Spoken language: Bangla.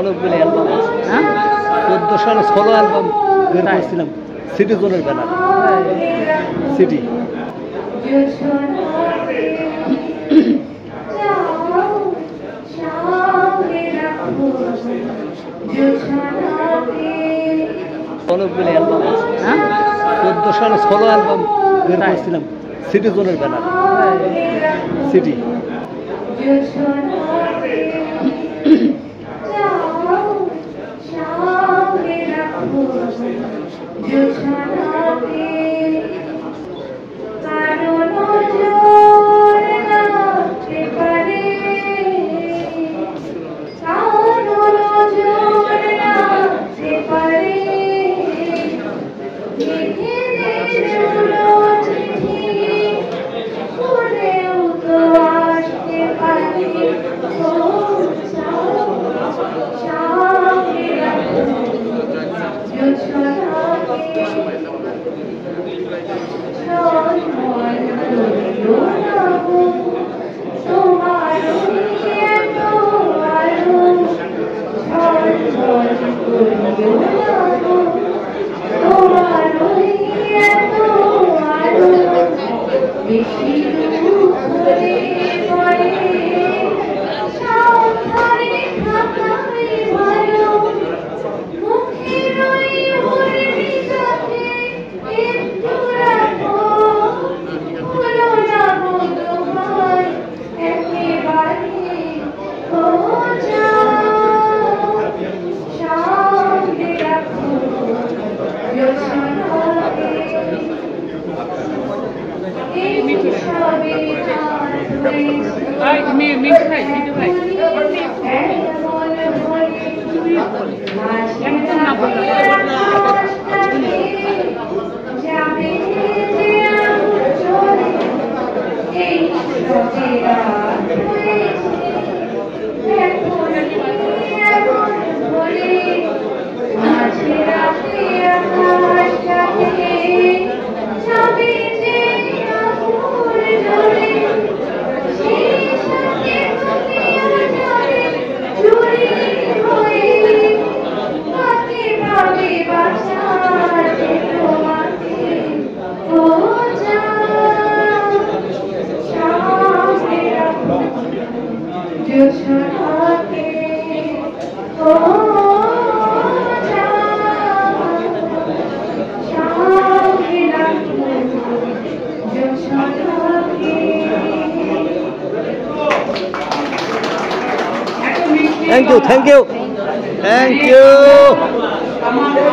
অনেকগুলি অ্যালবাম আছে। হ্যাঁ 14 সালে সোলো অ্যালবাম বের করেছিলাম সিটি জোনের ব্যানারে। সিটি অনেকগুলি অ্যালবাম আছে। হ্যাঁ 14 সালে সোলো অ্যালবাম বের করেছিলাম সিটি জোনের ব্যানারে। City thank you thank you thank you.